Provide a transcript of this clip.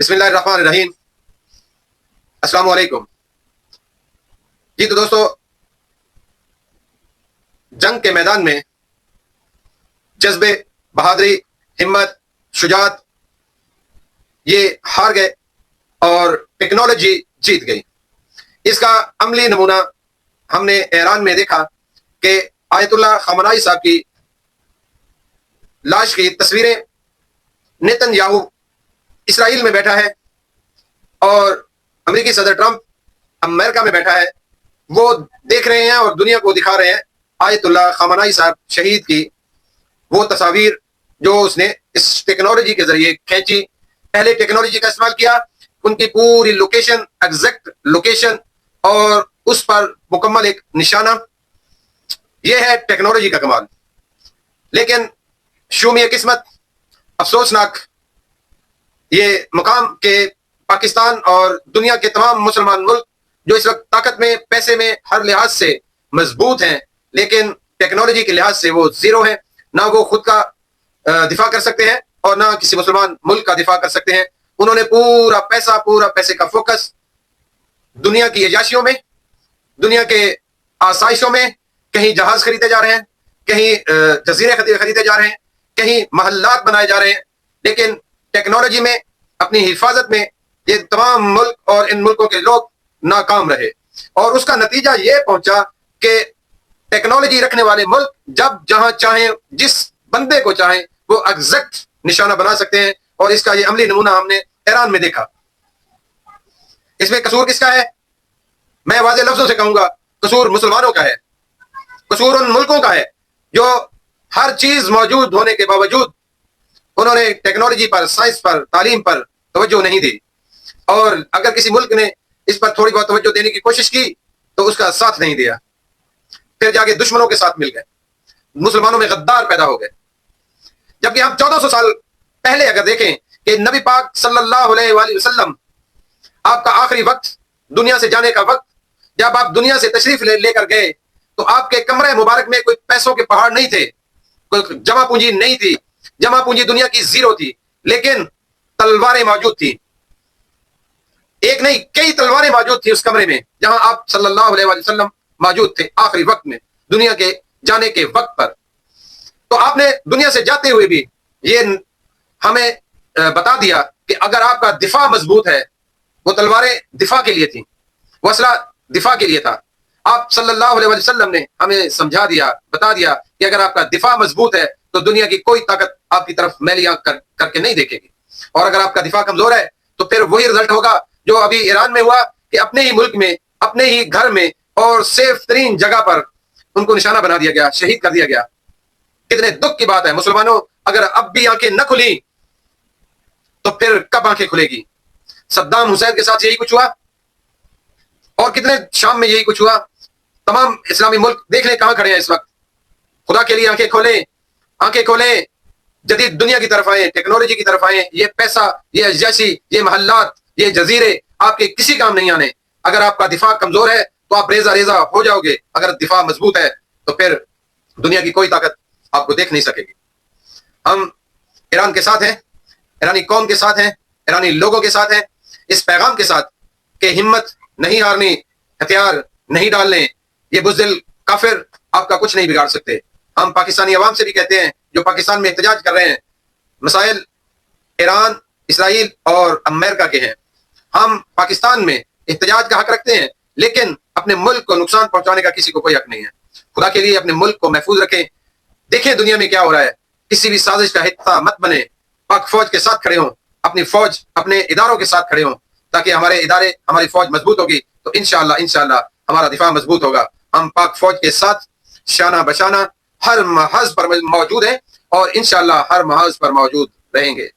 بسم اللہ الرحمن الرحیم۔ السلام علیکم جی۔ تو دوستو، جنگ کے میدان میں جذبے، بہادری، ہمت، شجاعت یہ ہار گئے اور ٹیکنالوجی جیت گئی۔ اس کا عملی نمونہ ہم نے ایران میں دیکھا کہ آیت اللہ خامنائی صاحب کی لاش کی تصویریں، نیتن یاہو اسرائیل میں بیٹھا ہے اور امریکی صدر ٹرمپ امریکہ میں بیٹھا ہے، وہ دیکھ رہے ہیں اور دنیا کو دکھا رہے ہیں آیت اللہ خامنائی صاحب شہید کی وہ تصاویر جو اس نے اس ٹیکنالوجی کے ذریعے کھینچی۔ پہلے ٹیکنالوجی کا استعمال کیا، ان کی پوری لوکیشن، ایگزیکٹ لوکیشن اور اس پر مکمل ایک نشانہ، یہ ہے ٹیکنالوجی کا کمال۔ لیکن شومی قسمت، افسوسناک یہ مقام کہ پاکستان اور دنیا کے تمام مسلمان ملک جو اس وقت طاقت میں، پیسے میں، ہر لحاظ سے مضبوط ہیں، لیکن ٹیکنالوجی کے لحاظ سے وہ زیرو ہیں۔ نہ وہ خود کا دفاع کر سکتے ہیں اور نہ کسی مسلمان ملک کا دفاع کر سکتے ہیں۔ انہوں نے پورا پیسے کا فوکس دنیا کی عیاشیوں میں، دنیا کے آسائشوں میں، کہیں جہاز خریدے جا رہے ہیں، کہیں جزیرے خریدے جا رہے ہیں، کہیں محلات بنائے جا رہے ہیں، لیکن ٹیکنالوجی میں، اپنی حفاظت میں یہ تمام ملک اور ان ملکوں کے لوگ ناکام رہے۔ اور اس کا نتیجہ یہ پہنچا کہ ٹیکنالوجی رکھنے والے ملک جب جہاں چاہیں، جس بندے کو چاہیں، وہ ایگزیکٹ نشانہ بنا سکتے ہیں، اور اس کا یہ عملی نمونہ ہم نے ایران میں دیکھا۔ اس میں قصور کس کا ہے؟ میں واضح لفظوں سے کہوں گا، قصور مسلمانوں کا ہے، قصور ان ملکوں کا ہے جو ہر چیز موجود ہونے کے باوجود انہوں نے ٹیکنالوجی پر، سائنس پر، تعلیم پر توجہ نہیں دی، اور اگر کسی ملک نے اس پر تھوڑی بہت توجہ دینے کی کوشش کی تو اس کا ساتھ نہیں دیا، پھر جا کے دشمنوں کے ساتھ مل گئے، مسلمانوں میں غدار پیدا ہو گئے۔ جبکہ ہم 1400 سال پہلے اگر دیکھیں کہ نبی پاک صلی اللہ علیہ وآلہ وسلم، آپ کا آخری وقت، دنیا سے جانے کا وقت، جب آپ دنیا سے تشریف لے کر گئے تو آپ کے کمرے مبارک میں کوئی پیسوں کے پہاڑ نہیں تھے، کوئی جمع پونجی نہیں تھی، جمع پونجی دنیا کی زیرو تھی، لیکن تلواریں موجود تھی۔ ایک نہیں، کئی تلواریں موجود تھی اس کمرے میں جہاں آپ صلی اللہ علیہ وسلم موجود تھے آخری وقت میں، دنیا کے جانے کے وقت پر۔ تو آپ نے دنیا سے جاتے ہوئے بھی یہ ہمیں بتا دیا کہ اگر آپ کا دفاع مضبوط ہے، وہ تلواریں دفاع کے لیے تھیں، وہ اسلحہ دفاع کے لیے تھا۔ آپ صلی اللہ علیہ وسلم نے ہمیں سمجھا دیا، بتا دیا کہ اگر آپ کا دفاع مضبوط ہے تو دنیا کی کوئی طاقت آپ کی طرف میلیاں کر کے نہیں دیکھے گی، اور اگر آپ کا دفاع کمزور ہے تو پھر وہی رزلٹ ہوگا جو ابھی ایران میں ہوا کہ اپنے ہی ملک میں، اپنے ہی گھر میں اور سیف ترین جگہ پر ان کو نشانہ بنا دیا گیا، شہید کر دیا گیا۔ کتنے دکھ کی بات ہے مسلمانوں، اگر اب بھی آنکھیں نہ کھلی تو پھر کب آنکھیں کھلے گی؟ صدام حسین کے ساتھ یہی کچھ ہوا، اور کتنے شام میں یہی کچھ ہوا۔ تمام اسلامی ملک دیکھنے کہاں کھڑے ہیں اس وقت؟ خدا کے لیے آنکھیں کھولیں، آنکھیں کھولیں، جدید دنیا کی طرف آئیں، ٹیکنالوجی کی طرف آئیں۔ یہ پیسہ، یہ عیاشی، یہ محلات، یہ جزیرے آپ کے کسی کام نہیں آنے۔ اگر آپ کا دفاع کمزور ہے تو آپ ریزہ ہو جاؤ گے، اگر دفاع مضبوط ہے تو پھر دنیا کی کوئی طاقت آپ کو دیکھ نہیں سکے گی۔ ہم ایران کے ساتھ ہیں، ایرانی قوم کے ساتھ ہیں، ایرانی لوگوں کے ساتھ ہیں، اس پیغام کے ساتھ کہ ہمت نہیں ہارنی، ہتھیار نہیں ڈالنے، یہ بزدل کافر آپ کا کچھ نہیں بگاڑ سکتے۔ ہم پاکستانی عوام سے بھی کہتے ہیں جو پاکستان میں احتجاج کر رہے ہیں، مسائل ایران، اسرائیل اور امریکہ کے ہیں۔ ہم پاکستان میں احتجاج کا حق رکھتے ہیں، لیکن اپنے ملک کو نقصان پہنچانے کا کسی کو کوئی حق نہیں ہے۔ خدا کے لیے اپنے ملک کو محفوظ رکھیں۔ دیکھیں دنیا میں کیا ہو رہا ہے، کسی بھی سازش کا حصہ مت بنے، پاک فوج کے ساتھ کھڑے ہوں، اپنی فوج، اپنے اداروں کے ساتھ کھڑے ہوں، تاکہ ہمارے ادارے، ہماری فوج مضبوط ہوگی تو انشاءاللہ ہمارا دفاع مضبوط ہوگا۔ ہم پاک فوج کے ساتھ شانہ بشانہ ہر محاذ پر موجود ہیں اور انشاءاللہ ہر محاذ پر موجود رہیں گے۔